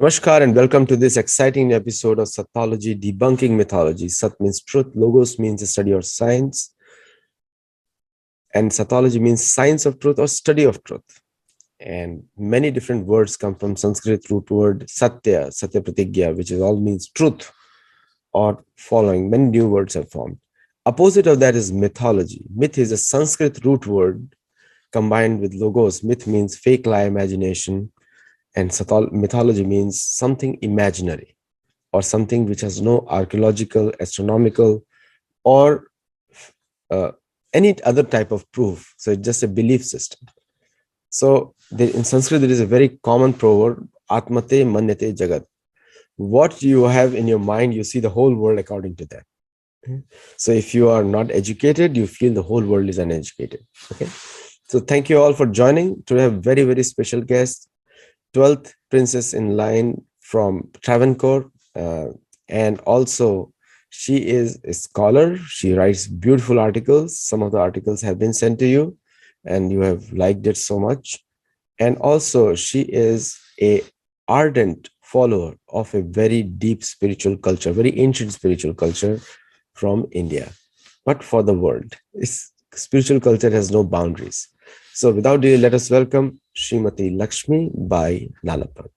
Namaskar and welcome to this exciting episode of Sattology Debunking Mythology. Sat means truth, Logos means the study or science, and Sattology means science of truth or study of truth. And many different words come from Sanskrit root word Satya, Satya Pratigya, which is all means truth or following. Many new words have formed. Opposite of that is mythology. Myth is a Sanskrit root word combined with Logos. Myth means fake lie, imagination. And mythology means something imaginary or something which has no archaeological, astronomical, or any other type of proof. So it's just a belief system. So in Sanskrit, there is a very common proverb, Atmate Manyate Jagat. What you have in your mind, you see the whole world according to that. So if you are not educated, you feel the whole world is uneducated. Okay. So thank you all for joining. Today I have very, very special guest. 12th princess in line from Travancore, and also she is a scholar. She writes beautiful articles. Some of the articles have been sent to you and you have liked it so much. And also she is a ardent follower of a very deep spiritual culture, very ancient spiritual culture from India, but for the world. Spiritual culture has no boundaries. So without delay, let us welcome Srimati Lakshmi Bayi Nalapat.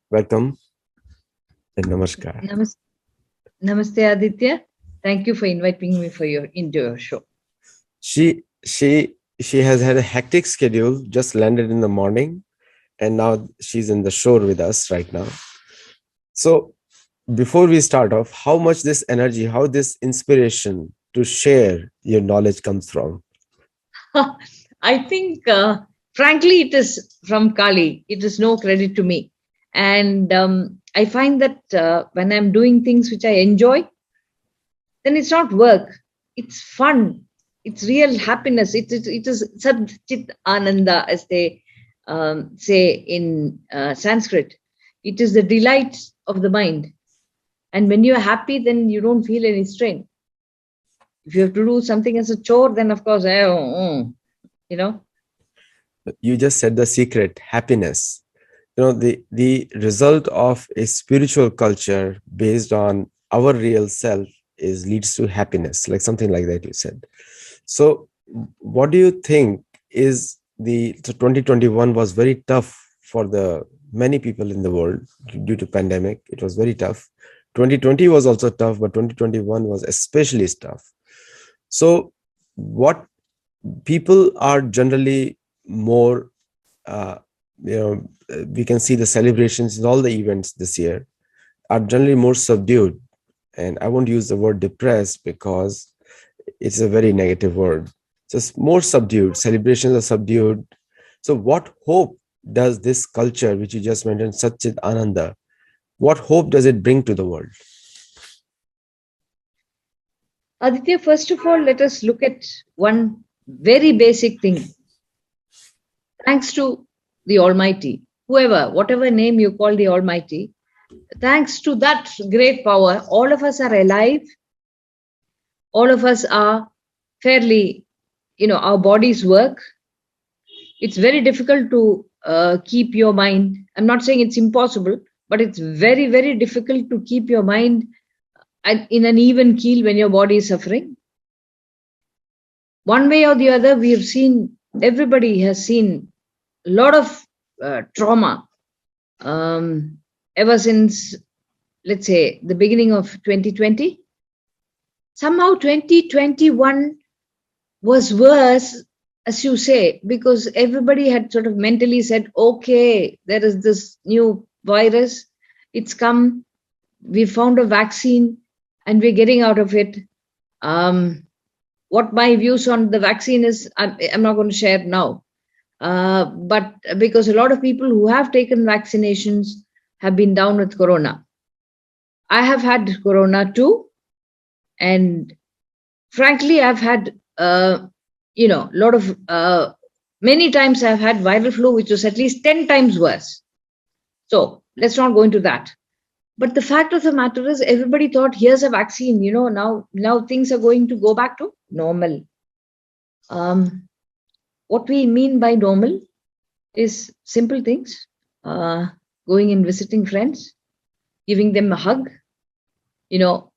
Welcome and namaskar. Namaste Aditya. Thank you for inviting me into your show. She has had a hectic schedule, just landed in the morning, and now she's in the shore with us right now. So before we start off, how much this energy, how this inspiration to share your knowledge comes from? I think, frankly, it is from Kali. It is no credit to me. And I find that when I'm doing things which I enjoy, then it's not work. It's fun. It's real happiness. It is Sat Chit Ananda, as they say in Sanskrit. It is the delight of the mind. And when you're happy, then you don't feel any strain. If you have to do something as a chore, then of course, you know. You just said the secret, happiness. The result of a spiritual culture based on our real self leads to happiness, like something like that you said. So what do you think is the 2021 was very tough for the many people in the world due to pandemic. It was very tough. 2020 was also tough, but 2021 was especially tough. So what people are generally more, we can see the celebrations in all the events this year are generally more subdued. And I won't use the word depressed because it's a very negative word. Just more subdued. Celebrations are subdued. So what hope does this culture, which you just mentioned, Sat Chit Ananda, what hope does it bring to the world? Aditya, first of all, let us look at one very basic thing. Thanks to the Almighty, whatever name you call the Almighty, thanks to that great power, all of us are alive. All of us are fairly, our bodies work. It's very difficult to keep your mind. I'm not saying it's impossible, but it's very, very difficult to keep your mind in an even keel when your body is suffering. One way or the other, everybody has seen a lot of trauma ever since, let's say, the beginning of 2020. Somehow 2021 was worse, as you say, because everybody had sort of mentally said, okay, there is this new virus. It's come. We found a vaccine and we're getting out of it. What my views on the vaccine is, I'm not going to share now. But because a lot of people who have taken vaccinations have been down with corona. I have had corona too. And frankly, I've had, many times I've had viral flu, which was at least 10 times worse. So let's not go into that. But the fact of the matter is, everybody thought, here's a vaccine, now things are going to go back to normal. What we mean by normal is simple things. uh, going and visiting friends, giving them a hug, you know,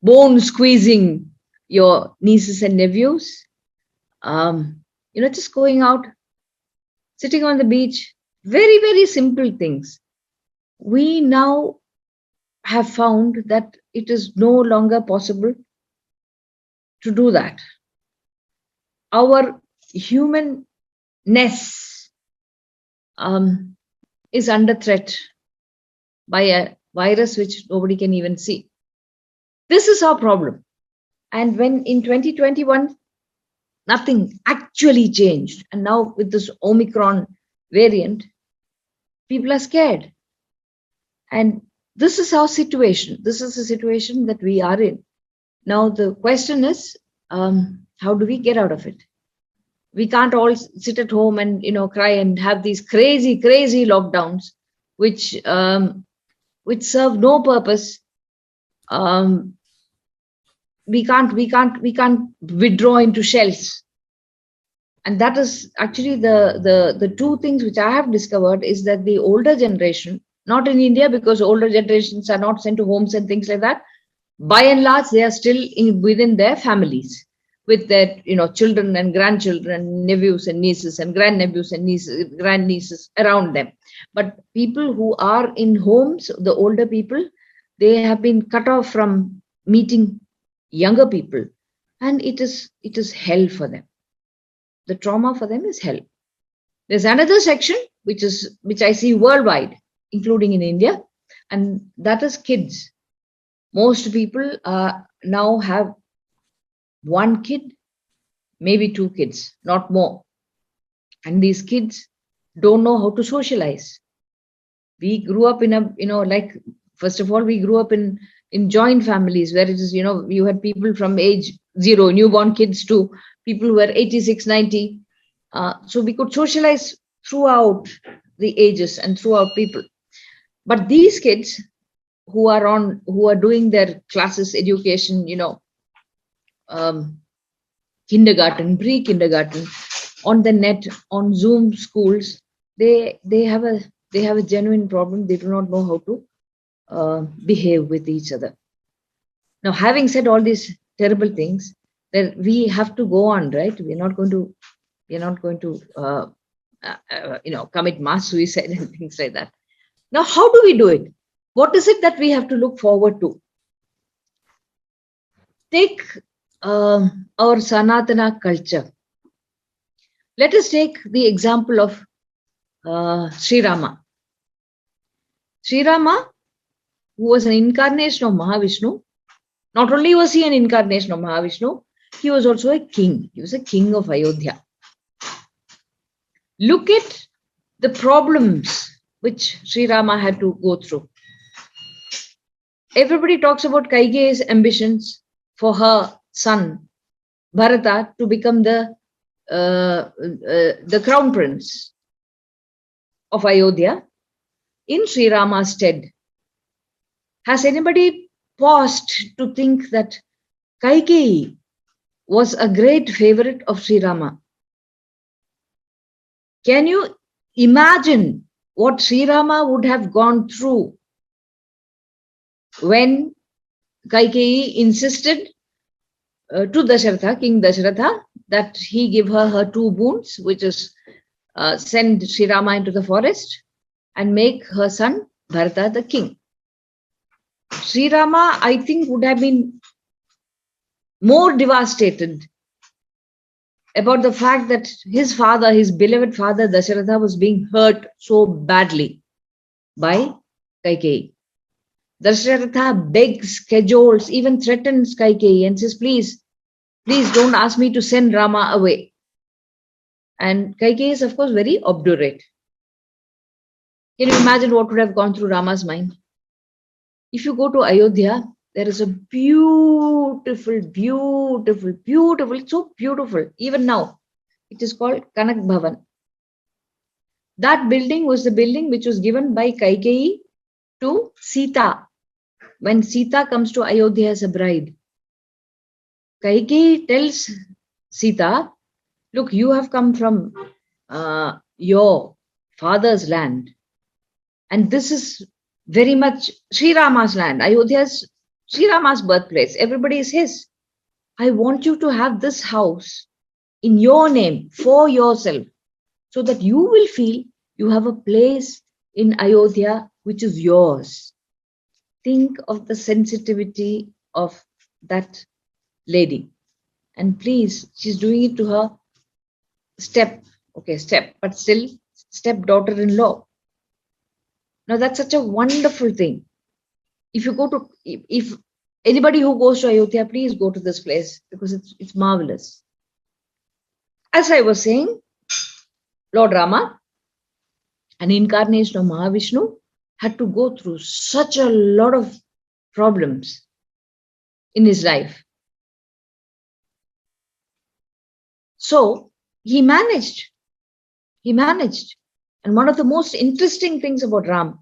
bone squeezing your nieces and nephews, just going out, sitting on the beach, very, very simple things. We now have found that it is no longer possible to do that. Our humanness is under threat by a virus which nobody can even see. This is our problem. And when in 2021, nothing actually changed, and now with this Omicron variant, people are scared. And this is our situation. This is the situation that we are in. Now, the question is, how do we get out of it? We can't all sit at home and, cry and have these crazy, crazy lockdowns, which serve no purpose. We can't withdraw into shells. And that is actually the two things which I have discovered is that the older generation, not in India, because older generations are not sent to homes and things like that. By and large, they are still within their families with their, children and grandchildren, nephews and nieces and grandnephews and nieces, grandnieces around them. But people who are in homes, the older people, they have been cut off from meeting younger people, and it is hell for them. The trauma for them is hell. There's another section which I see worldwide, including in India, and that is kids. Most people now have one kid, maybe two kids, not more. And these kids don't know how to socialize. We grew up in first of all, we grew up in joint families where it is, you had people from age 0, newborn kids, to people who were 86, 90. So we could socialize throughout the ages and throughout people. But these kids who are doing their classes, education, kindergarten, pre-kindergarten, on the net, on Zoom schools, they have a genuine problem. They do not know how to behave with each other. Now, having said all these terrible things, that we have to go on, right? We're not going to commit mass suicide and things like that. Now, how do we do it? What is it that we have to look forward to? Take our Sanatana culture. Let us take the example of Srirama. Srirama, who was an incarnation of Mahavishnu, not only was he an incarnation of Mahavishnu, he was also a king. He was a king of Ayodhya. Look at the problems which Srirama had to go through. Everybody talks about Kaigeyi's ambitions for her son, Bharata, to become the crown prince of Ayodhya in Srirama's stead. Has anybody paused to think that Kaigeyi was a great favorite of Srirama? Can you imagine what Srirama would have gone through when Kaigeyi insisted to Dasharatha, King Dasharatha, that he give her two boons, which is send Srirama into the forest and make her son Bharata the king. Srirama, I think, would have been more devastated about the fact that his father, his beloved father Dasharatha, was being hurt so badly by Kaigeyi. Dasharatha begs, cajoles, even threatens Kaigeyi and says, please don't ask me to send Rama away. And Kaigeyi is, of course, very obdurate. Can you imagine what would have gone through Rama's mind? If you go to Ayodhya, there is a beautiful, so beautiful, even now. It is called Kanak Bhavan. That building was the building which was given by Kaigeyi to Sita. When Sita comes to Ayodhya as a bride, Kaigeyi tells Sita, look, you have come from your father's land. And this is very much Srirama's land. Ayodhya is Srirama's birthplace. Everybody is his. I want you to have this house in your name for yourself, so that you will feel you have a place in Ayodhya which is yours. Think of the sensitivity of that lady. And please, she's doing it to her but still stepdaughter-in-law. Now that's such a wonderful thing. If anybody who goes to Ayodhya, please go to this place, because it's marvelous. As I was saying, Lord Rama, an incarnation of Mahavishnu, had to go through such a lot of problems in his life. So he managed. And one of the most interesting things about Ram,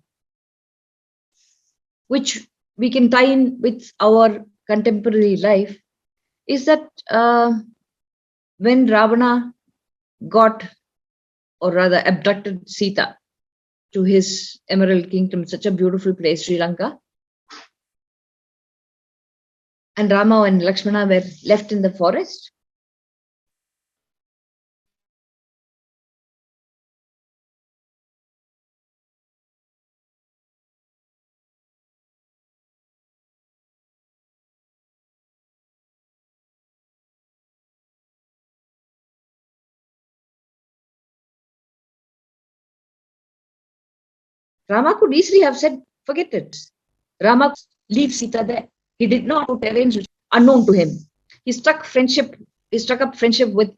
which we can tie in with our contemporary life, is that when Ravana got, or rather abducted Sita to his Emerald Kingdom, such a beautiful place, Sri Lanka, and Rama and Lakshmana were left in the forest, Rama could easily have said, forget it. Rama could leave Sita there. He did not arrange unknown to him. He struck up friendship with,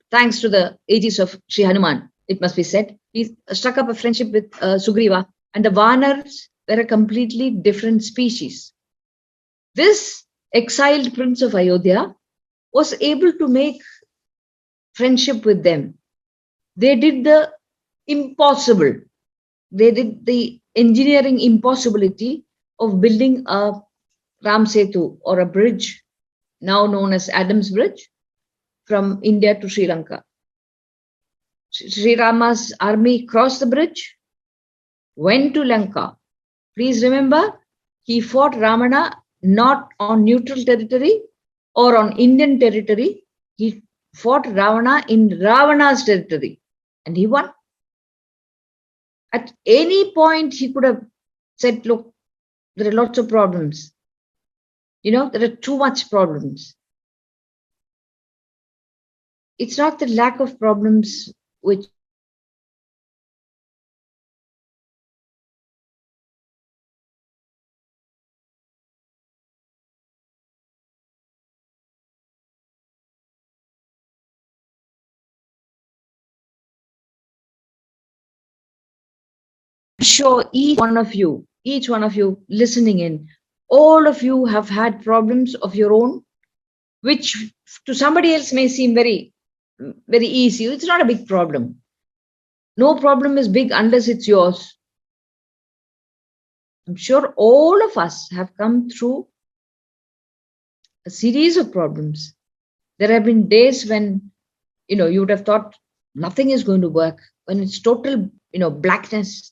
thanks to the aegis of Sri Hanuman, it must be said. He struck up a friendship with Sugriva, and the Vanars were a completely different species. This exiled prince of Ayodhya was able to make friendship with them. They did the impossible. They did the engineering impossibility of building a Ram Setu, or a bridge now known as Adam's Bridge, from India to Sri Lanka. Sri Rama's army crossed the bridge, went to Lanka. Please remember, he fought Ravana not on neutral territory or on Indian territory. He fought Ravana in Ravana's territory, and he won. At any point, he could have said, look, there are lots of problems. There are too much problems. It's not the lack of problems which sure each one of you listening in, all of you have had problems of your own, which to somebody else may seem very, very easy. It's not a big problem. No problem is big unless it's yours. I'm sure all of us have come through a series of problems. There have been days when, you would have thought nothing is going to work, when it's total, blackness.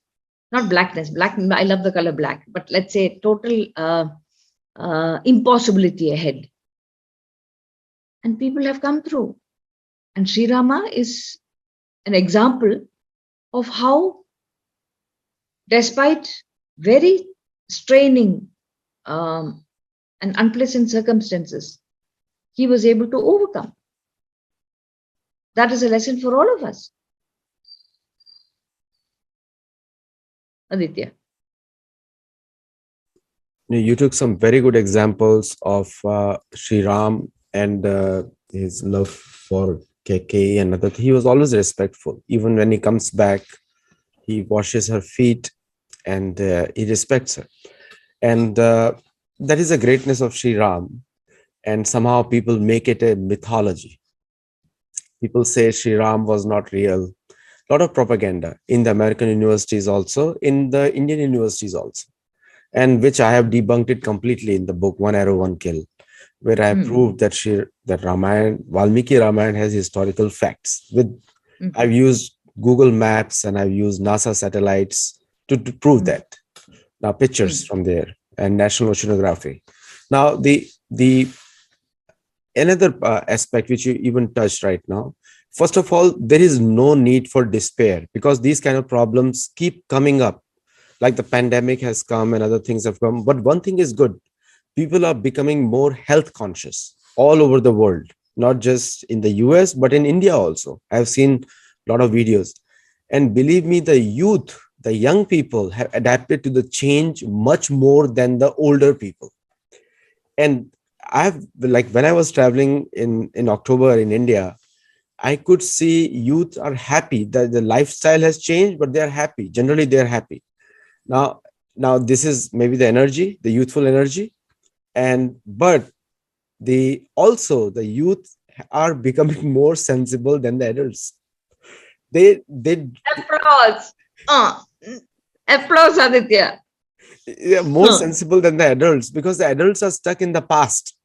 Not blackness, I love the color black, but let's say total impossibility ahead. And people have come through. And Sri Rama is an example of how, despite very straining and unpleasant circumstances, he was able to overcome. That is a lesson for all of us. Aditya. You took some very good examples of Sri Ram and his love for KK and other. He was always respectful. Even when he comes back, he washes her feet and he respects her. And that is the greatness of Sri Ram. And somehow people make it a mythology. People say Sri Ram was not real. A lot of propaganda in the American universities also, in the Indian universities also, and which I have debunked it completely in the book One Arrow, One Kill, where I have proved that Valmiki Ramayana has historical facts. I've used Google Maps and I've used NASA satellites to prove that. Now pictures from there and National Oceanography. Now the another aspect which you even touched right now. First of all, there is no need for despair because these kind of problems keep coming up. Like the pandemic has come and other things have come. But one thing is good. People are becoming more health conscious all over the world, not just in the US, but in India also. I've seen a lot of videos. And believe me, the youth, the young people have adapted to the change much more than the older people. And I've like when I was traveling in October in India, I could see youth are happy that the lifestyle has changed, but they're happy. Generally, they're happy. Now, now this is maybe the energy, the youthful energy, and but the youth are becoming more sensible than the adults. They Applause. Applause, Aditya. are more sensible than the adults because the adults are stuck in the past.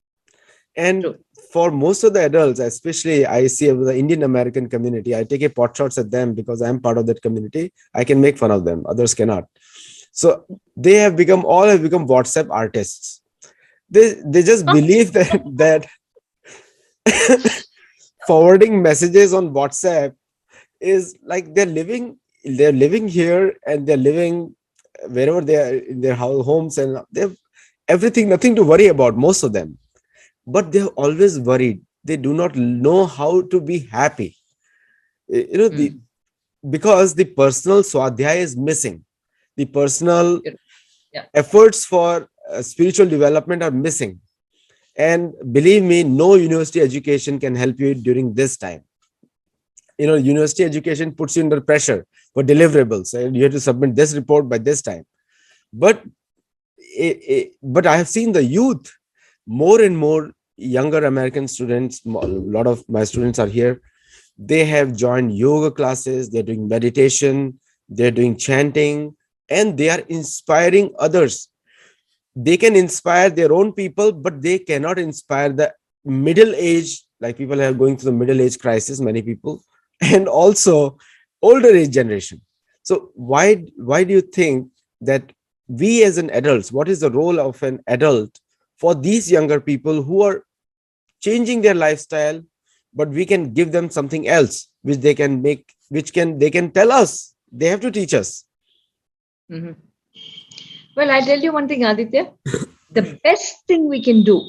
And True. for most of the adults, especially I see the Indian American community, I take a pot shots at them because I'm part of that community. I can make fun of them, others cannot. So they have become WhatsApp artists. They just believe that forwarding messages on WhatsApp is like they're living here and they're living wherever they are in their homes and they have everything, nothing to worry about, most of them. But they're always worried. They do not know how to be happy. Because the personal swadhyaya is missing. The personal efforts for spiritual development are missing. And believe me, no university education can help you during this time. University education puts you under pressure for deliverables, and you have to submit this report by this time. But I have seen the youth, more and more younger American students, a lot of my students are here. They have joined yoga classes, they're doing meditation, they're doing chanting, and they are inspiring others. They can inspire their own people, but they cannot inspire the middle age, like people are going through the middle age crisis, many people, and also older age generation. So why do you think that we as an adults, what is the role of an adult for these younger people who are changing their lifestyle, but we can give them something else which they can make, they can tell us, they have to teach us. Mm-hmm. Well, I'll tell you one thing, Aditya. The best thing we can do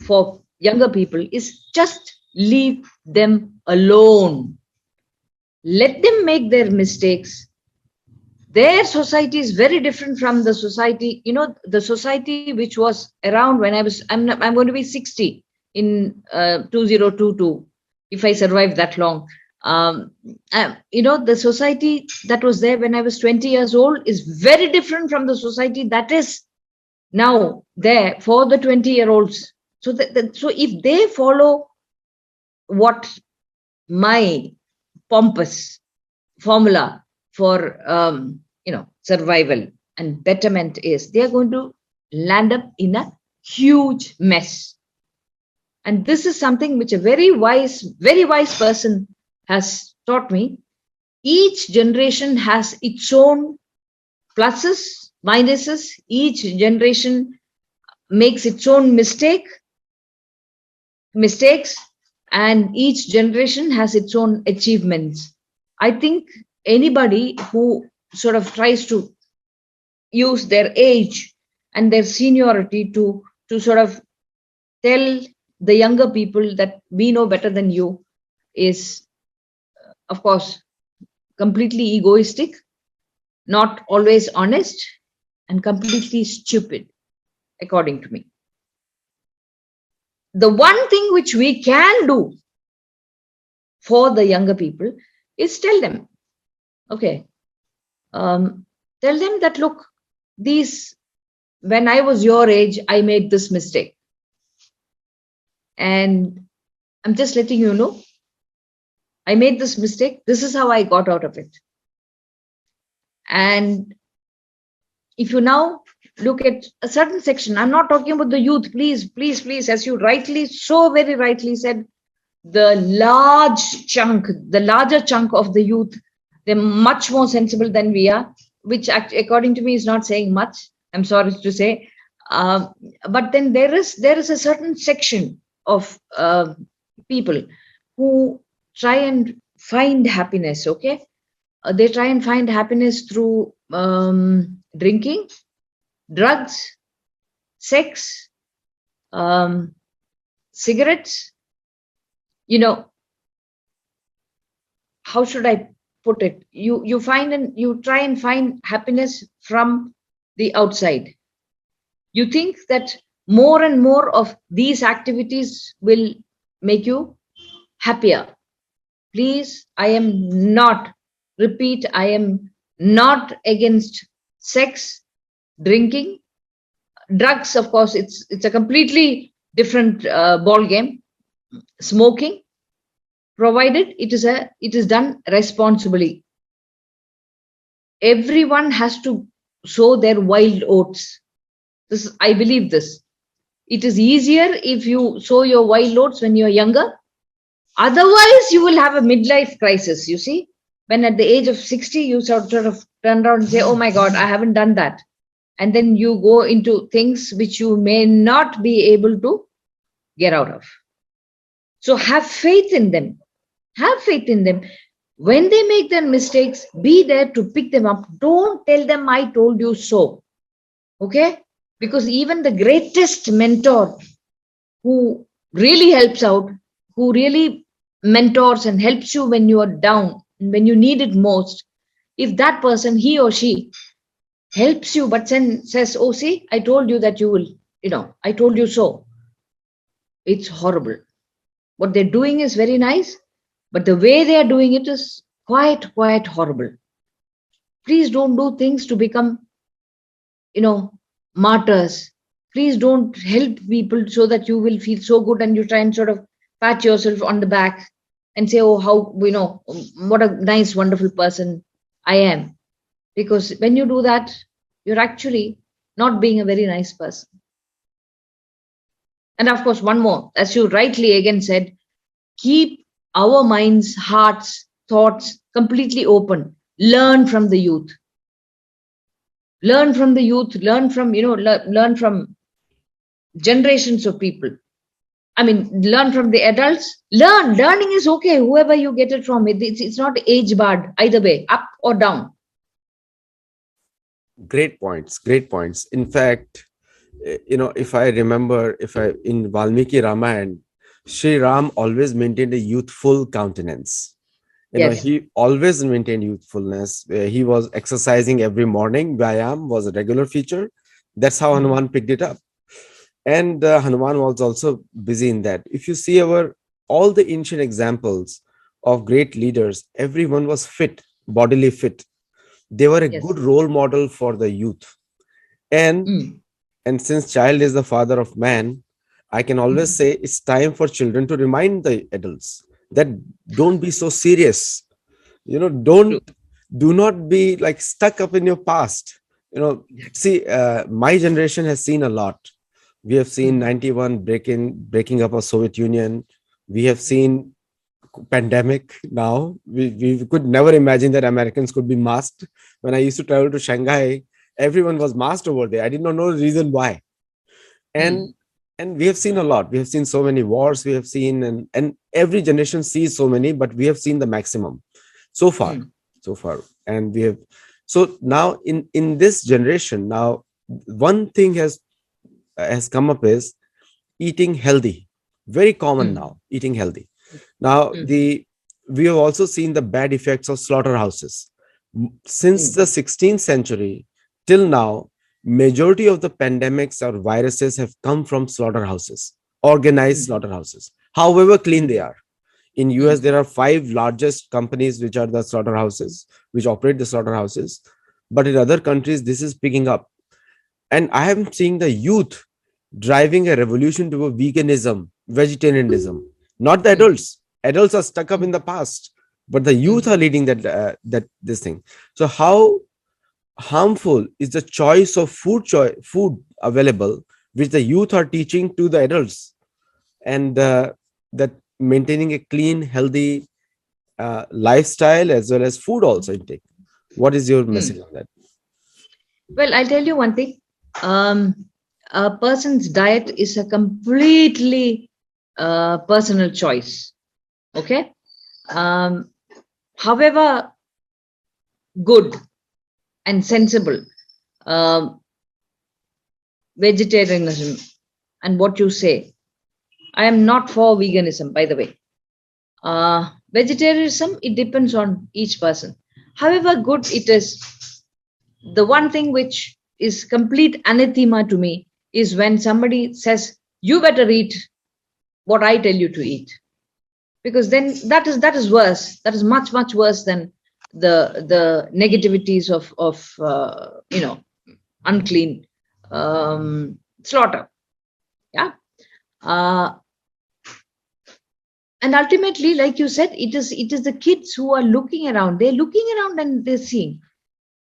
for younger people is just leave them alone. Let them make their mistakes. Their society is very different from the society, the society which was around when I'm going to be 60 in 2022, if I survive that long. The society that was there when I was 20 years old is very different from the society that is now there for the 20-year-olds. So if they follow what my pompous formula for survival and betterment is, they are going to land up in a huge mess. And this is something which a very wise person has taught me. Each generation has its own pluses, minuses. Each generation makes its own mistakes, and each generation has its own achievements. I think anybody who sort of tries to use their age and their seniority to sort of tell the younger people that we know better than you is, of course, completely egoistic, not always honest, and completely stupid, according to me. The one thing which we can do for the younger people is tell them, okay, tell them that, look, when I was your age, I made this mistake. And I'm just letting you know, I made this mistake. This is how I got out of it. And if you now look at a certain section, I'm not talking about the youth, please, as you very rightly said, the larger chunk of the youth They're much more sensible than we are, which according to me is not saying much. I'm sorry to say. Um, but then there is a certain section of people who try and find happiness. Okay, they try and find happiness through drinking, drugs, sex, um, cigarettes. You know, how should I put it? You find and you try and find happiness from the outside. You think that more and more of these activities will make you happier. Please, I am not, repeat, I am not against sex, drinking, drugs. Of course, it's a completely different ball game. Smoking, provided it is done responsibly. Everyone has to sow their wild oats. I believe this. It is easier if you sow your wild oats when you're younger. Otherwise, you will have a midlife crisis. You see, when at the age of 60, you sort of turn around and say, "Oh my God, I haven't done that," and then you go into things which you may not be able to get out of. So have faith in them. Have faith in them. When they make their mistakes, be there to pick them up. Don't tell them, "I told you so." Okay? Because even the greatest mentor who really helps out, who really mentors and helps you when you are down, when you need it most, if that person, he or she, helps you but then says, "Oh, see, I told you that you will, I told you so," it's horrible. What they're doing is very nice, but the way they are doing it is quite horrible. Please don't do things to become, martyrs. Please don't help people so that you will feel so good and you try and sort of pat yourself on the back and say, "Oh, how, what a nice, wonderful person I am." Because when you do that, you're actually not being a very nice person. And of course, one more, as you rightly again said, keep our minds, hearts, thoughts completely open. Learn from the youth. Learn from the youth. Learn from, learn from generations of people. I mean, learn from the adults. Learning is okay, whoever you get it from. It's not age barred either way, up or down. Great points. Great points. In fact, if I remember, in Valmiki Ramayana, Sri Ram always maintained a youthful countenance. Yes. He always maintained youthfulness. He was exercising every morning. Vyayam was a regular feature. That's how Hanuman picked it up. And Hanuman was also busy in that. If you see all the ancient examples of great leaders, everyone was fit, bodily fit. They were a Yes. good role model for the youth. And since child is the father of man, I can always say it's time for children to remind the adults that don't be so serious. Do not be like stuck up in your past. See, my generation has seen a lot. We have seen 91 breaking up of Soviet Union. We have seen pandemic now. We could never imagine that Americans could be masked. When I used to travel to Shanghai, everyone was masked over there. I did not know the reason why. And we have seen a lot. We have seen so many wars. We have seen, and every generation sees so many, but we have seen the maximum so far. And we have, so now in this generation, now one thing has come up is eating healthy. Very common now, eating healthy. Now we have also seen the bad effects of slaughterhouses. Since the 16th century till now, majority of the pandemics or viruses have come from slaughterhouses, organized slaughterhouses, however clean they are. In US, there are 5 largest companies which are the slaughterhouses, which operate the slaughterhouses. But in other countries, this is picking up. And I am seeing the youth driving a revolution to veganism, vegetarianism, not the adults. Adults are stuck up in the past, but the youth are leading this thing. So how harmful is the choice of food available, which the youth are teaching to the adults, and that maintaining a clean, healthy lifestyle as well as food also intake. What is your message on that? Well, I'll tell you one thing. A person's diet is a completely personal choice. Okay. However good and sensible vegetarianism and what you say, I am not for veganism, by the way. Vegetarianism, it depends on each person. However good it is, the one thing which is complete anathema to me is when somebody says, you better eat what I tell you to eat. Because then that is worse. That is much, much worse than the negativities of unclean slaughter. Yeah. And ultimately, like you said, it is the kids who are looking around. They're looking around and they're seeing.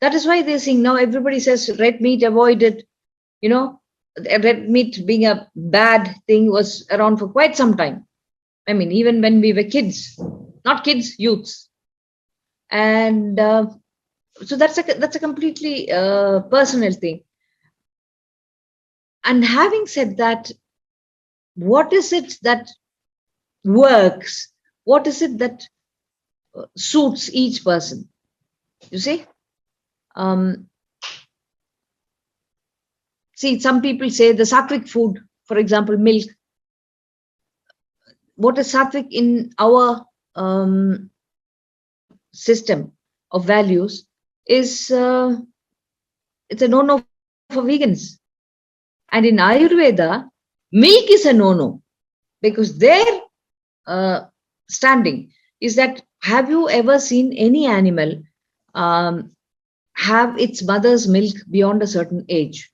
That is why they're seeing. Now everybody says red meat, avoid it. Red meat being a bad thing was around for quite some time. I mean, even when we were kids, not kids, youths. And so that's a completely personal thing. And having said that, what is it that works? What is it that suits each person? You see? See, some people say the sattvic food, for example, milk. What is sattvic in our system of values is it's a no-no for vegans. And in Ayurveda, milk is a no-no because their standing is that, have you ever seen any animal have its mother's milk beyond a certain age?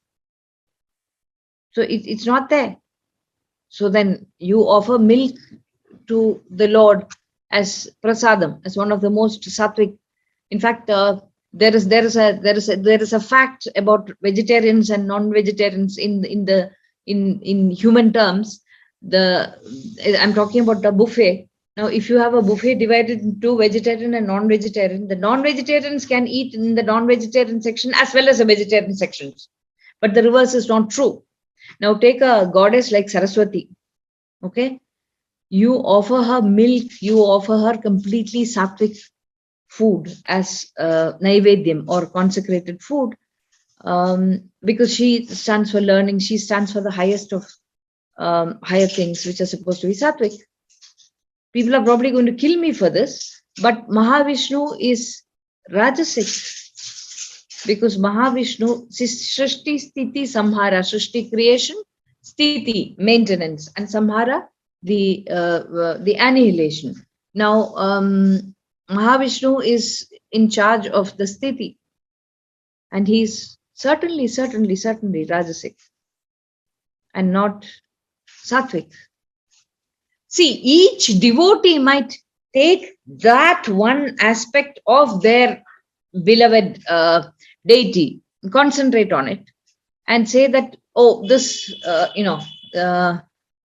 So it's not there. So then you offer milk to the Lord as prasadam, as one of the most sattvic. In fact, there is a fact about vegetarians and non-vegetarians in human terms. I'm talking about the buffet. Now, if you have a buffet divided into vegetarian and non-vegetarian, the non-vegetarians can eat in the non-vegetarian section as well as the vegetarian sections. But the reverse is not true. Now, take a goddess like Saraswati. Okay, you offer her milk, you offer her completely sattvic food as naivedyam or consecrated food, because she stands for learning, she stands for the highest of higher things which are supposed to be sattvic. People are probably going to kill me for this, but Mahavishnu is rajasic. Because Mahavishnu, Srishti, Sthiti, Samhara, Srishti, creation, Sthiti, maintenance, and Samhara, the annihilation. Now, Mahavishnu is in charge of the Sthiti, and he's certainly Rajasic and not Sattvic. See, each devotee might take that one aspect of their beloved deity, concentrate on it, and say that, oh, this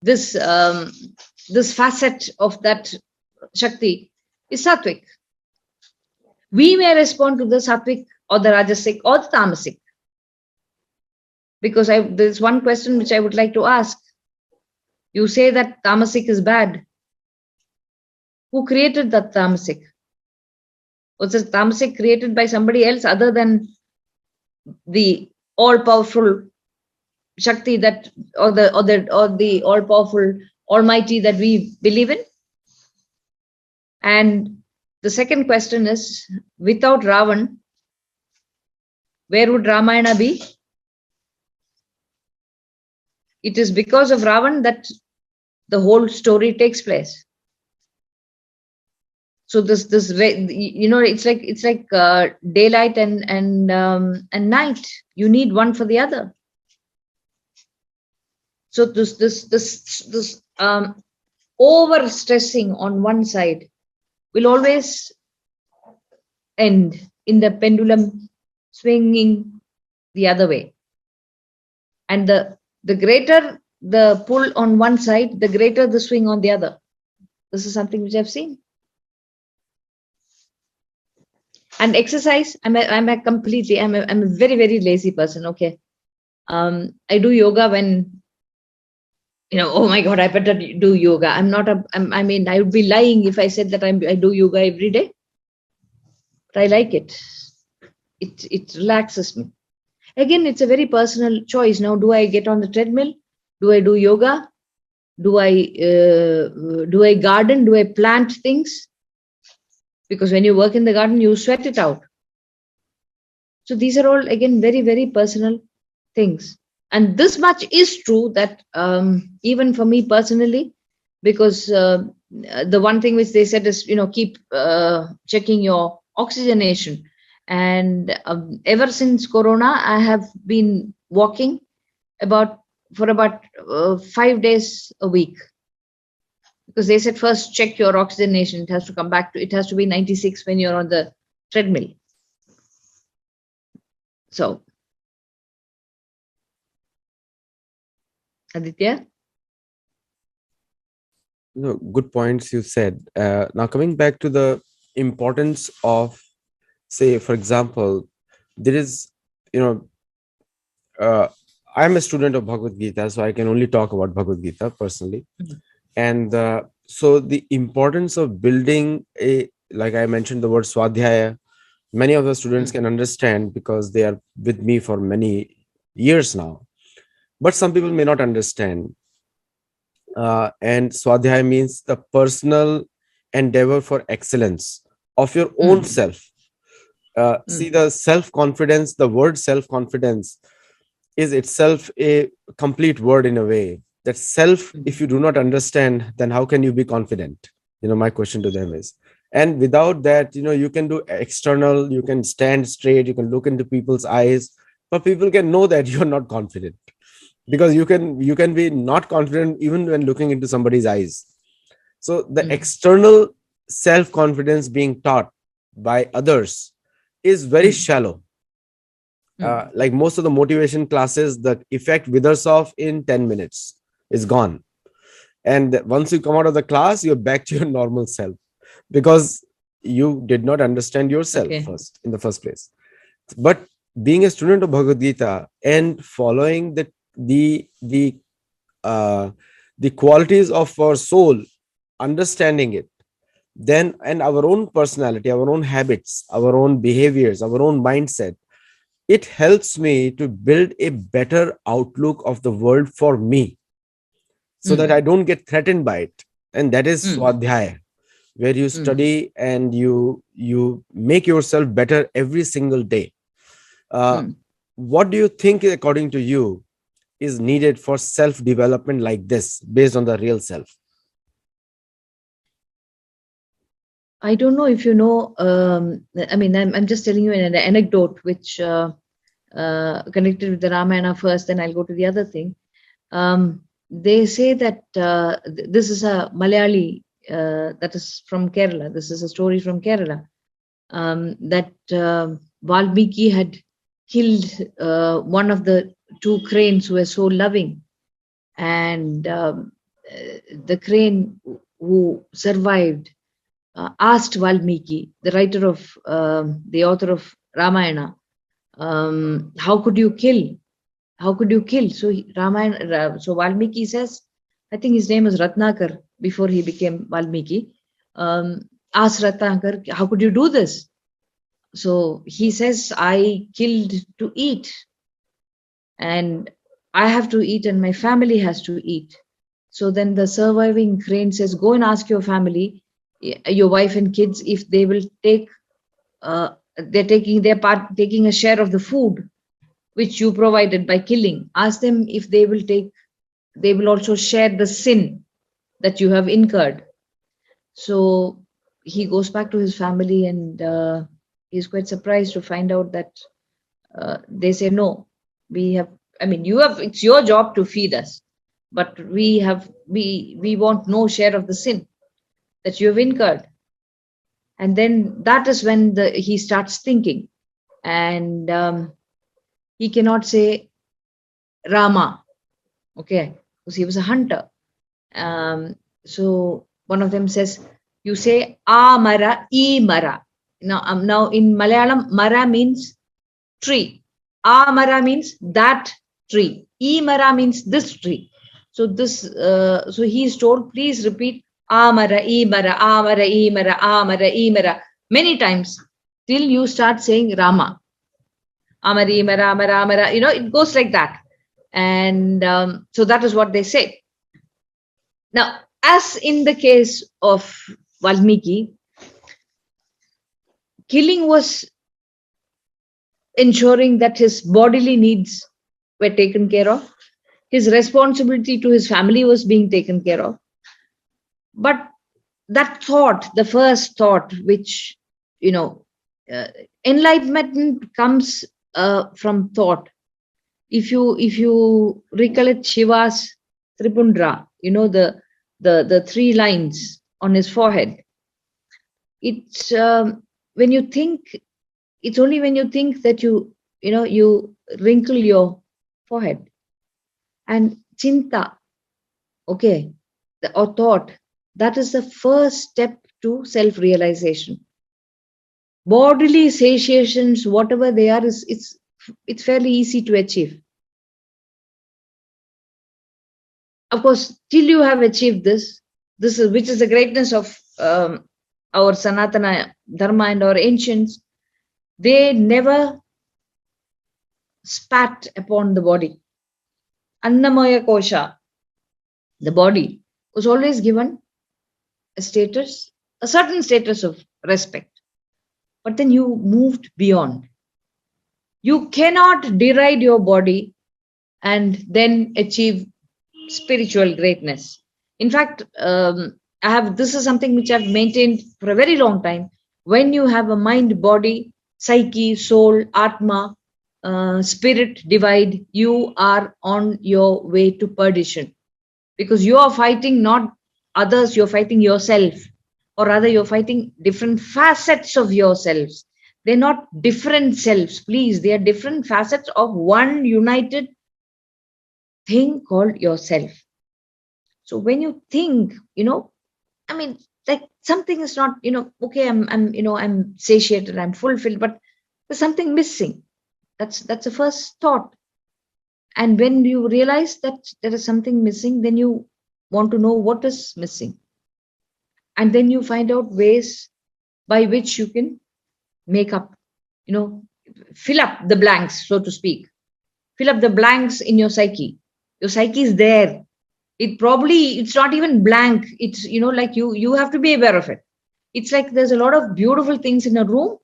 this facet of that Shakti is Sattvic. We may respond to the Sattvic or the Rajasic or the Tamasic. Because there's one question which I would like to ask. You say that Tamasic is bad. Who created that Tamasic? Was this Tamasic created by somebody else other than the all-powerful Shakti that, or the all-powerful Almighty that we believe in? And the second question is, without Ravan, where would Ramayana be? It is because of Ravan that the whole story takes place. So this it's like daylight and night. You need one for the other. So this over stressing on one side will always end in the pendulum swinging the other way. And the greater the pull on one side, the greater the swing on the other. This is something which I've seen. And exercise, I'm a very, very lazy person. Okay. I do yoga when, oh my God, I better do yoga. I mean, I would be lying if I said that I do yoga every day, but I like it. It relaxes me. Again, it's a very personal choice. Now, do I get on the treadmill? Do I do yoga? Do I garden? Do I plant things? Because when you work in the garden, you sweat it out. So these are all, again, very, very personal things. And this much is true that even for me personally, because the one thing which they said is, keep checking your oxygenation. And ever since Corona, I have been walking for about 5 days a week. Because they said first check your oxygenation. It has to be 96 when you're on the treadmill. So, Aditya? No, good points you said. Now, coming back to the importance of, say, for example, there is, I'm a student of Bhagavad Gita, so I can only talk about Bhagavad Gita personally. And so the importance of building like I mentioned the word Swadhyaya, many of the students can understand because they are with me for many years now. But some people may not understand. And Swadhyaya means the personal endeavor for excellence of your own self. See, the self-confidence, the word self-confidence is itself a complete word in a way. That self, if you do not understand, then how can you be confident? My question to them is, and without that, you can do external, you can stand straight, you can look into people's eyes, but people can know that you're not confident, because you can be not confident even when looking into somebody's eyes. So the external self-confidence being taught by others is very shallow. Like most of the motivation classes, the effect withers off in 10 minutes, is gone. And once you come out of the class, you're back to your normal self, because you did not understand yourself first in the first place. But being a student of Bhagavad Gita and following the qualities of our soul, understanding it, then, and our own personality, our own habits, our own behaviors, our own mindset, it helps me to build a better outlook of the world for me, so that I don't get threatened by it. And that is Swadhyaya, where you study and you make yourself better every single day. What do you think, according to you, is needed for self-development like this, based on the real self? I don't know if you know. I'm just telling you an anecdote which connected with the Ramayana first, then I'll go to the other thing. They say that this is a Malayali that is from Kerala. This is a story from Kerala, that Valmiki had killed one of the two cranes who were so loving, and the crane who survived asked Valmiki, the author of Ramayana, how could you kill? How could you kill? So so Valmiki says, I think his name was Ratnakar before he became Valmiki. Asked Ratnakar, how could you do this? So he says, I killed to eat, and I have to eat, and my family has to eat. So then the surviving crane says, go and ask your family, your wife and kids, if they will take, they're taking their part, taking a share of the food which you provided by killing. Ask them if they will also share the sin that you have incurred. So he goes back to his family, and he's quite surprised to find out that they say, no, it's your job to feed us, but we want no share of the sin that you have incurred. And then that is when he starts thinking, and he cannot say Rama, okay, because he was a hunter. So one of them says, you say Amara, Imara. Now in Malayalam, Mara means tree. Amara means that tree. Mara means this tree. So so he is told, please repeat Amara, Mara, Amara, Mara, Amara, Mara many times till you start saying Rama. Amari, Mara, Mara, Mara. It goes like that. And so that is what they say. Now, as in the case of Valmiki, killing was ensuring that his bodily needs were taken care of. His responsibility to his family was being taken care of. But that thought, the first thought, which, enlightenment comes from thought. If you recollect Shiva's Tripundra, the three lines on his forehead, it's when you think, it's only when you think that you wrinkle your forehead. And chinta, okay, or thought, that is the first step to self-realization. Bodily satiations, whatever they are, it's fairly easy to achieve. Of course, till you have achieved this is which is the greatness of our Sanatana Dharma and our ancients. They never spat upon the body. Annamaya kosha, the body, was always given a certain status of respect. But then you moved beyond. You cannot deride your body and then achieve spiritual greatness. In fact, this is something which I've maintained for a very long time. When you have a mind, body, psyche, soul, atma, spirit divide, you are on your way to perdition. Because you are fighting not others, you're fighting yourself. Or rather, you're fighting different facets of yourselves. They're not different selves, please. They are different facets of one united thing called yourself. So when you think, like something is not, okay, I'm satiated, I'm fulfilled, but there's something missing. That's the first thought. And when you realize that there is something missing, then you want to know what is missing. And then you find out ways by which you can make up, fill up the blanks, so to speak. Fill up the blanks in your psyche. Your psyche is there. It's not even blank. It's, like you have to be aware of it. It's like there's a lot of beautiful things in a room,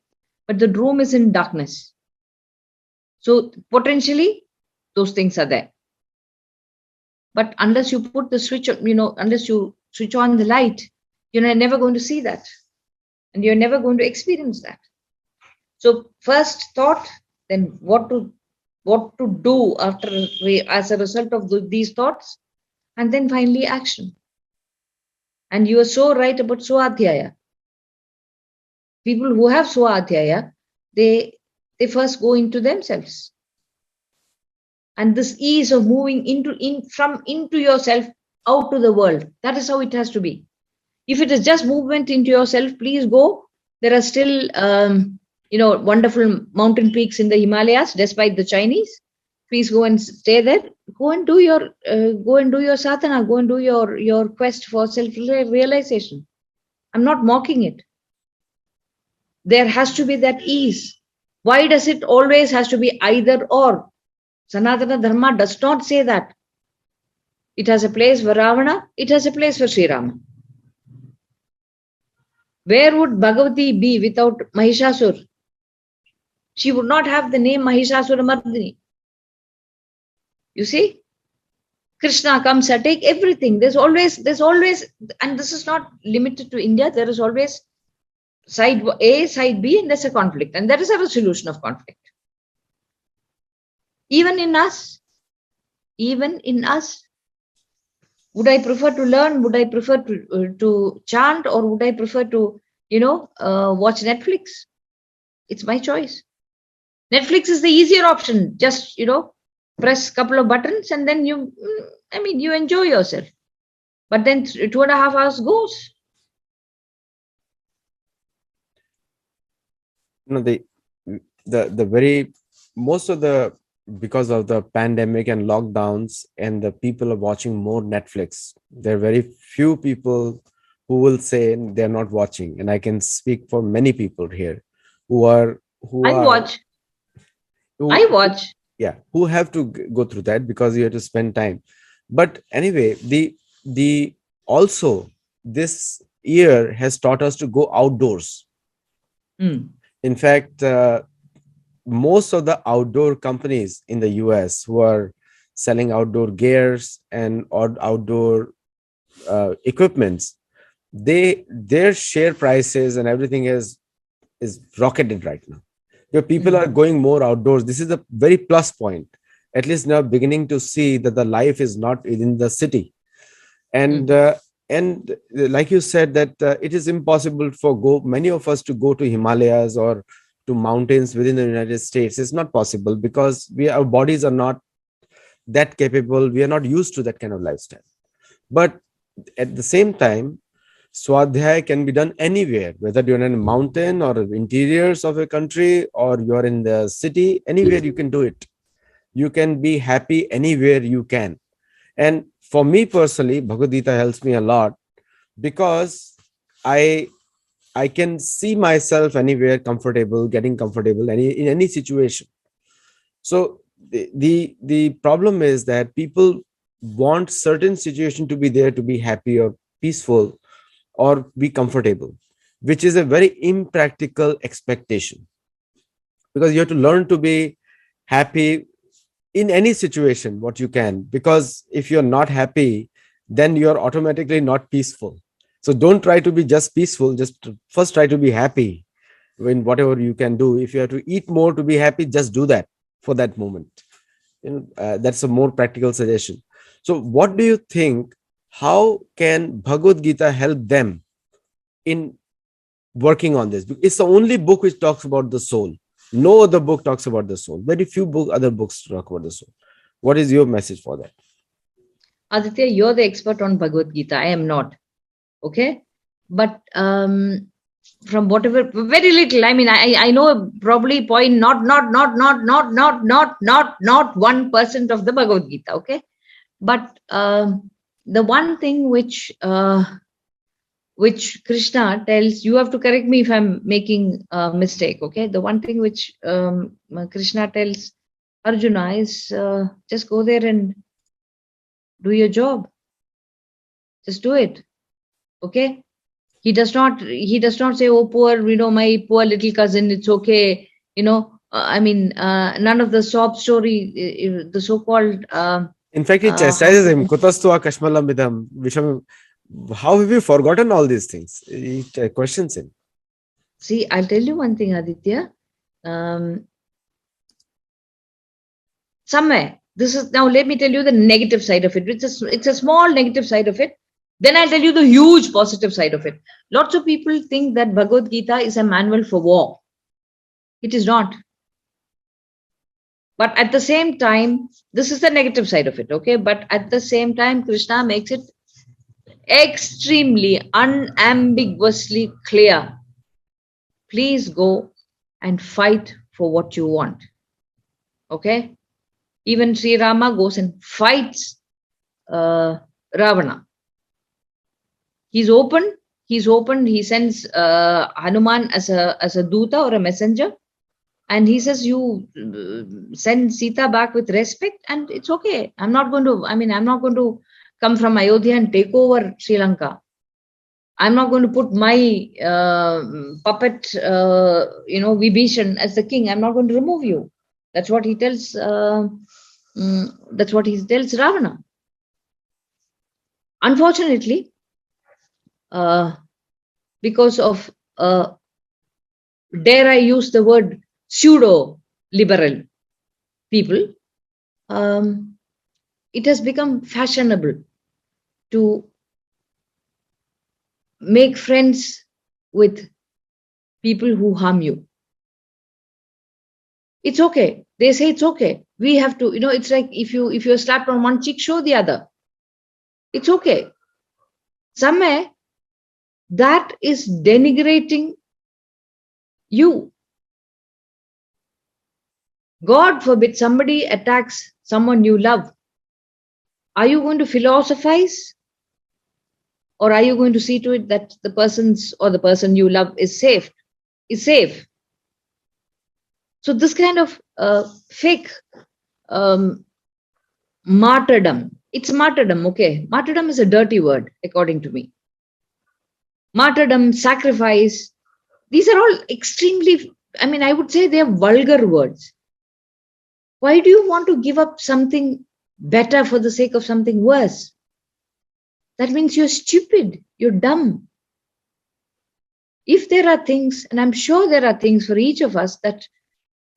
but the room is in darkness. So potentially, those things are there. But unless you put the switch, unless you switch on the light, you're never going to see that. And you're never going to experience that. So first thought, then what to do as a result of these thoughts, and then finally action. And you are so right about Swadhyaya. People who have Swadhyaya, they first go into themselves. And this ease of moving into yourself out to the world, that is how it has to be. If it is just movement into yourself, please go. There are still, wonderful mountain peaks in the Himalayas, despite the Chinese. Please go and stay there. Go and do your sadhana. Go and do your quest for self-realization. I'm not mocking it. There has to be that ease. Why does it always has to be either or? Sanatana Dharma does not say that. It has a place for Ravana. It has a place for Srirama. Where would Bhagavati be without Mahishasur? She would not have the name Mahishasuramardini. You see? Krishna comes and take everything. There's always, and this is not limited to India, there is always side A, side B, and there's a conflict. And there is a resolution of conflict. Even in us, would I prefer to learn? Would I prefer to chant, or would I prefer to, watch Netflix? It's my choice. Netflix is the easier option. Just, press a couple of buttons and then you enjoy yourself. But then 2.5 hours goes. You know, the very most of the, because of the pandemic and lockdowns, and the people are watching more Netflix. There are very few people who will say they're not watching, and I can speak for many people here who are who I are watch. I who watch. yeah, who have to go through that because you have to spend time. But anyway, the also this year has taught us to go outdoors. Mm. In fact, most of the outdoor companies in the US who are selling outdoor gears and or outdoor equipments, their share prices and everything is rocketed right now. Your people are Mm. going more outdoors. This is a very plus point. At least now beginning to see that the life is not within the city. And Mm. like you said that it is impossible for go many of us to go to Himalayas or to mountains within the United States. It's not possible because our bodies are not that capable. We are not used to that kind of lifestyle. But at the same time, Swadhyaya can be done anywhere, whether you're in a mountain or interiors of a country or you're in the city, anywhere you can do it. You can be happy anywhere you can. And for me personally, Bhagavad Gita helps me a lot because I I can see myself anywhere comfortable, getting comfortable in any situation. So the problem is that people want certain situation to be there to be happy or peaceful or be comfortable, which is a very impractical expectation, because you have to learn to be happy in any situation what you can, because if you're not happy, then you're automatically not peaceful. So don't try to be just peaceful, just first try to be happy in whatever you can do. If you have to eat more to be happy, just do that for that moment. That's a more practical suggestion. So what do you think, how can Bhagavad Gita help them in working on this? It's the only book which talks about the soul. No other book talks about the soul. Very few other books talk about the soul. What is your message for that? Aditya, you're the expert on Bhagavad Gita. I am not. Okay. But from whatever, very little. I mean, I know probably point not 1% of the Bhagavad Gita. Okay. But the one thing which Krishna tells, you have to correct me if I'm making a mistake. Okay. The one thing which Krishna tells Arjuna is just go there and do your job. Just do it. Okay. He does not say, oh, poor, my poor little cousin, it's okay. None of the sob story, the so-called In fact, it how chastises to him. Kutastu kashmalam vidam. Visham. How have you forgotten all these things? It questions him. see. I'll tell you one thing, Aditya. Um, Somewhere, this is now. Let me tell you the negative side of it. It's a small negative side of it. Then I'll tell you the huge positive side of it. Lots of people think that Bhagavad Gita is a manual for war. It is not. But at the same time, this is the negative side of it, okay? But at the same time, Krishna makes it extremely unambiguously clear. Please go and fight for what you want, okay? Even Srirama goes and fights Ravana. He's open. He sends Hanuman as a duta or a messenger. And he says, you send Sita back with respect, and it's okay. I'm not going to come from Ayodhya and take over Sri Lanka. I'm not going to put my puppet, Vibhishan as the king. I'm not going to remove you. That's what he tells. That's what he tells Ravana. Unfortunately, because of dare I use the word pseudo-liberal people, it has become fashionable to make friends with people who harm you. It's okay. They say it's okay. We have to, it's like if you're slapped on one cheek, show the other. It's okay. Somewhere that is denigrating you. God forbid somebody attacks someone you love. Are you going to philosophize? Or are you going to see to it that the person's or the person you love is safe? Is safe. So this kind of fake um, martyrdom. It's martyrdom, okay? Martyrdom is a dirty word, according to me. Martyrdom, sacrifice, these are all extremely, I mean, I would say they are vulgar words. Why do you want to give up something better for the sake of something worse? That means you're stupid, you're dumb. If there are things, and I'm sure there are things for each of us that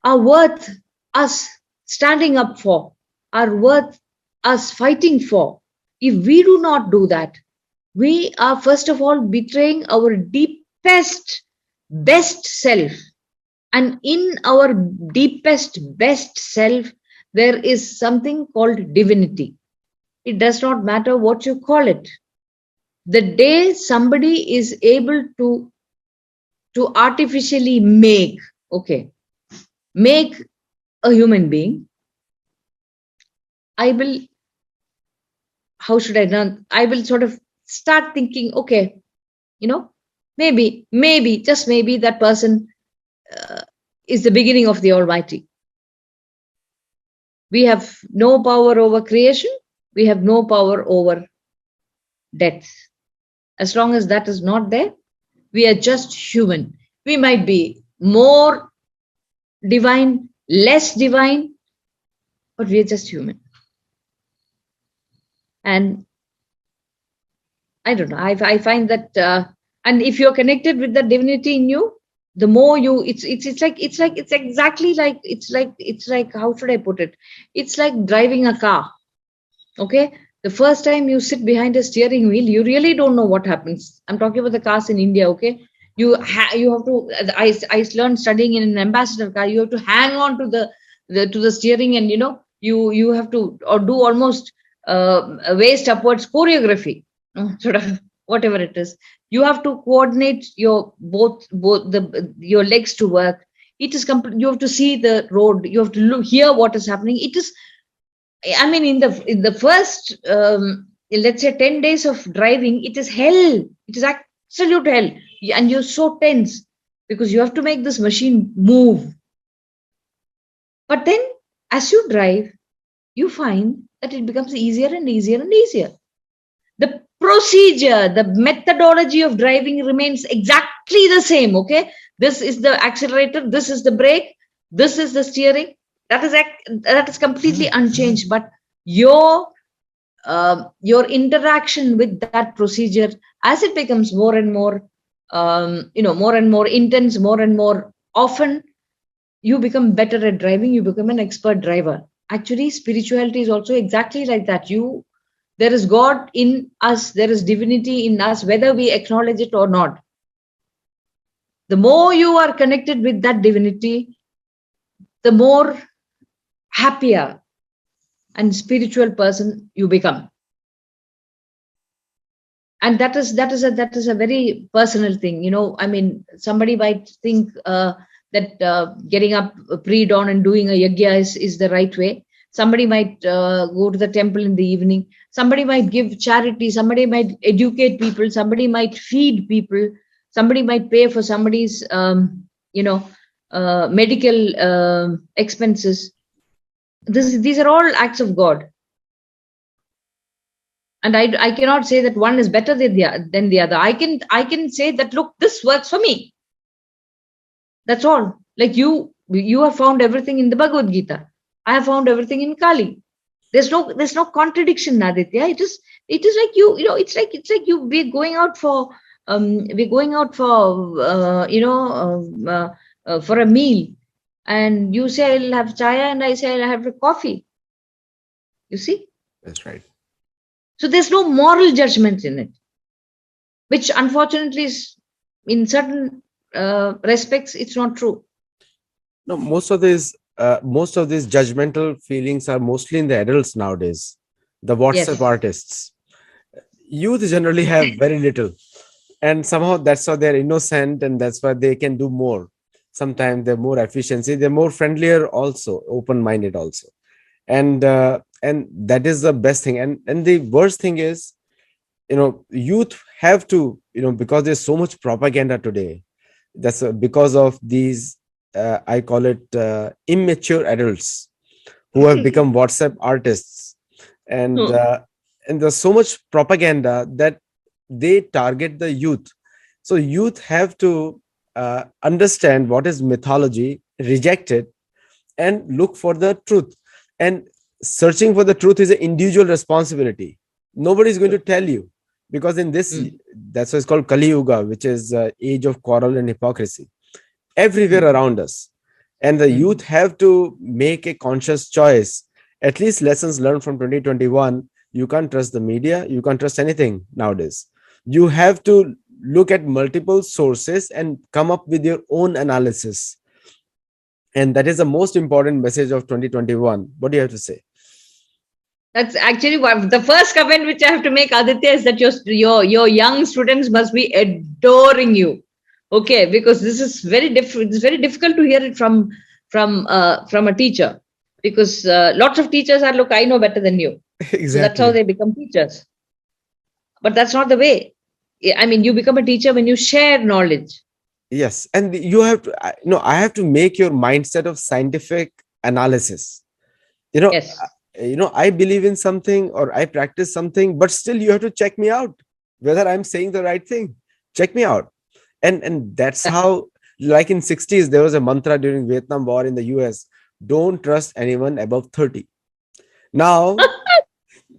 are worth us standing up for, are worth us fighting for, if we do not do that, we are first of all betraying our deepest, best self. And in our deepest, best self, there is something called divinity. It does not matter what you call it. The day somebody is able to artificially make a human being, I will, how should I know? I will sort of start thinking, okay, maybe, just maybe that person is the beginning of the Almighty. We have no power over creation. We have no power over death. As long as that is not there, we are just human. We might be more divine, less divine, but we are just human. And I don't know. I find that, and if you're connected with the divinity in you, the more you, it's exactly like, it's like, how should I put it? It's like driving a car. Okay. The first time you sit behind a steering wheel, you really don't know what happens. I'm talking about the cars in India. Okay. You have to, I learned studying in an ambassador car, you have to hang on to the steering, and you have to or do almost waist upwards choreography, sort of whatever it is. You have to coordinate your your legs to work. It is you have to see the road. You have to hear what is happening. It is, I mean, in the first let's say 10 days of driving, it is hell. It is absolute hell, and you're so tense because you have to make this machine move. But then, as you drive, you find that it becomes easier and easier and easier. The procedure, the methodology of driving remains exactly the same. Okay, this is the accelerator, this is the brake, this is the steering. That is completely unchanged. But your interaction with that procedure, as it becomes more and more, more and more intense, more and more often, you become better at driving. You become an expert driver. Actually, spirituality is also exactly like that. There is God in us, there is divinity in us, whether we acknowledge it or not. The more you are connected with that divinity, the more happier and spiritual person you become. And that is a very personal thing. I mean, somebody might think that getting up pre-dawn and doing a yajna is the right way. Somebody might go to the temple in the evening. Somebody might give charity. Somebody might educate people. Somebody might feed people. Somebody might pay for somebody's, medical expenses. These are all acts of God. And I cannot say that one is better than the other. I can say that, look, this works for me. That's all. Like you have found everything in the Bhagavad Gita. I have found everything in Kali. There's no contradiction, Aditya. It is like it's like we're going out for for a meal, and you say I'll have chaya and I say I'll have a coffee. You see? That's right. So there's no moral judgment in it, which unfortunately is, in certain respects, it's not true. No, most of these judgmental feelings are mostly in the adults nowadays. The WhatsApp artists. Youth generally have very little, and somehow that's why they're innocent, and that's why they can do more. sometimes they're more efficiency, they're more friendlier also, open-minded also. And that is the best thing. And the worst thing is, youth have to, because there's so much propaganda today. That's because of these, I call it immature adults who have become WhatsApp artists. And Hmm. and there's so much propaganda that they target the youth. So youth have to understand what is mythology, reject it, and look for the truth. And searching for the truth is an individual responsibility. Nobody is going to tell you, because in this, Hmm. that's why it's called Kali Yuga, which is age of quarrel and hypocrisy, everywhere Hmm. around us. And the Hmm. youth have to make a conscious choice. At least lessons learned from 2021. You can't trust the media, you can't trust anything nowadays. You have to look at multiple sources and come up with your own analysis. And that is the most important message of 2021. What do you have to say? That's actually what the first comment which I have to make, Aditya, is that your young students must be adoring you. Okay, because this is very different. It's very difficult to hear it from a teacher, because lots of teachers are, look, I know better than you. So that's how Exactly. they become teachers. But that's not the way. I mean, you become a teacher when you share knowledge. Yes. And you have to, I have to make your mindset of scientific analysis. You know, Yes. I believe in something or I practice something, but still you have to check me out whether I'm saying the right thing. Check me out. And that's how, like in 60s, there was a mantra during Vietnam War in the US: don't trust anyone above 30. Now,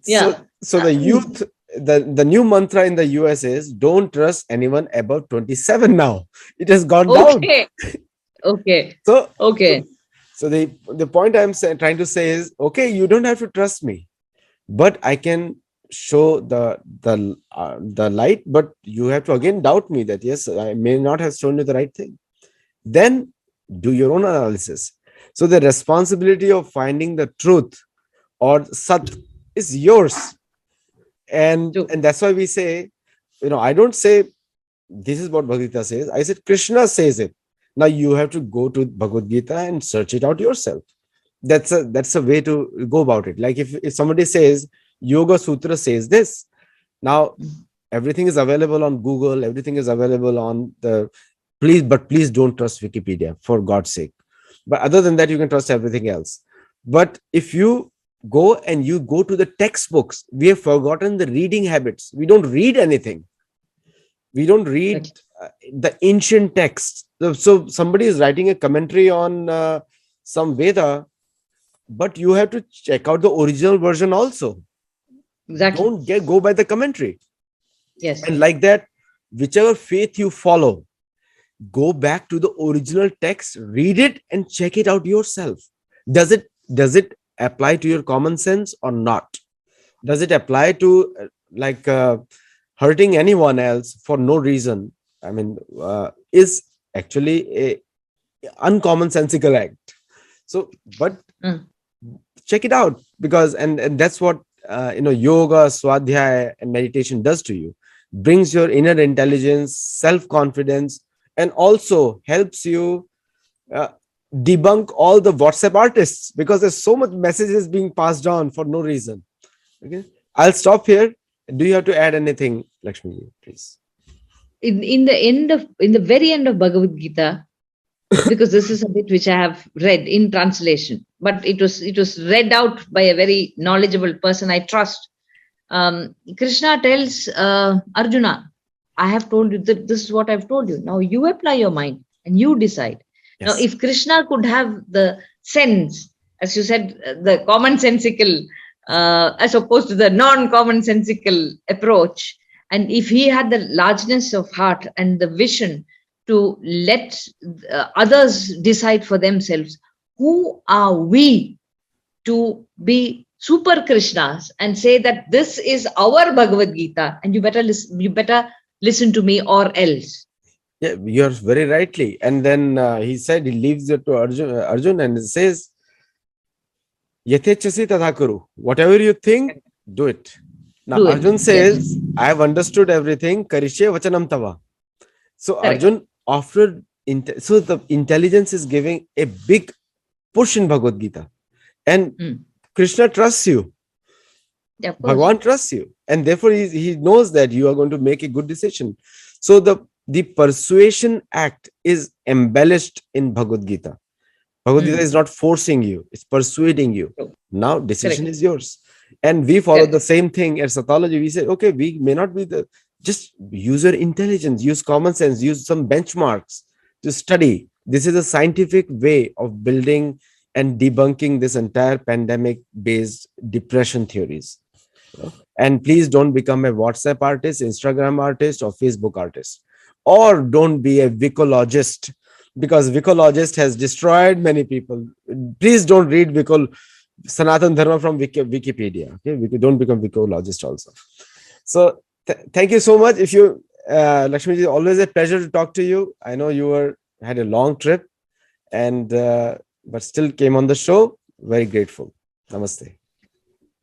so Yeah. so the youth, the new mantra in the US is don't trust anyone above 27 now. It has gone down. Okay. Okay. So Okay. so the point trying to say is, okay, you don't have to trust me, but I can show the light, but you have to again doubt me that yes, I may not have shown you the right thing. Then do your own analysis. So the responsibility of finding the truth or sat is yours. and True. and that's why we say, I don't say this is what Bhagavad Gita says. I said Krishna says it. Now you have to go to Bhagavad Gita and search it out yourself. That's a way to go about it. Like if somebody says Yoga Sutra says this, now Mm. everything is available on Google, everything is available on the, please don't trust Wikipedia, for God's sake. But other than that, you can trust everything else. But if you go to the textbooks, we have forgotten the reading habits. We don't read anything. We don't read Exactly. the ancient texts. So somebody is writing a commentary on some Veda, but you have to check out the original version also. Exactly. Don't go by the commentary. Yes. And like that, whichever faith you follow, go back to the original text, read it, and check it out yourself. Does it apply to your common sense or not? Does it apply to like hurting anyone else for no reason? I mean, is actually a uncommon sensical act. So, but Mm. check it out, because and that's what yoga, swadhyaya, and meditation does to you. Brings your inner intelligence, self confidence, and also helps you uh, debunk all the WhatsApp artists, because there's so much messages being passed on for no reason. Okay, I'll stop here. Do you have to add anything, Lakshmi, please? In the very end of Bhagavad Gita, because this is a bit which I have read in translation, but it was read out by a very knowledgeable person I trust. Krishna tells Arjuna, I have told you that this is what I've told you. Now you apply your mind and you decide. Now, Yes. if Krishna could have the sense, as you said, the commonsensical, as opposed to the non-commonsensical approach, and if he had the largeness of heart and the vision to let others decide for themselves, who are we to be super Krishnas and say that this is our Bhagavad Gita and you better listen to me or else. Yeah, you're very rightly. And then he said, he leaves it to Arjun and says, Yathechasi tadha kuru. Whatever you think, do it. Now, Do it. Arjun Yes. says, I have understood everything. Karishe vachanam tava. So, Correct. Arjun, after So the intelligence is giving a big push in Bhagavad Gita, and Krishna trusts you. Yeah, of course. Bhagavan trusts you, and therefore he knows that you are going to make a good decision. So the persuasion act is embellished in Bhagavad Gita. Bhagavad Gita is not forcing you; it's persuading you. Now decision Correct. is yours, and we follow Correct. the same thing at Sattology. We say, okay, we may not be just use your intelligence, use common sense, use some benchmarks to study. This is a scientific way of building and debunking this entire pandemic-based depression theories. And please don't become a WhatsApp artist, Instagram artist, or Facebook artist, or don't be a vicologist, because vicologist has destroyed many people. Please don't read Sanatana Dharma from Wikipedia. Okay, don't become vicologist also. So thank you so much. If you, Lakshmi ji, always a pleasure to talk to you. I know you had a long trip, and but still came on the show. Very grateful. Namaste.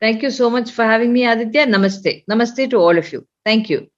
Thank you so much for having me, Aditya. Namaste. Namaste to all of you. Thank you.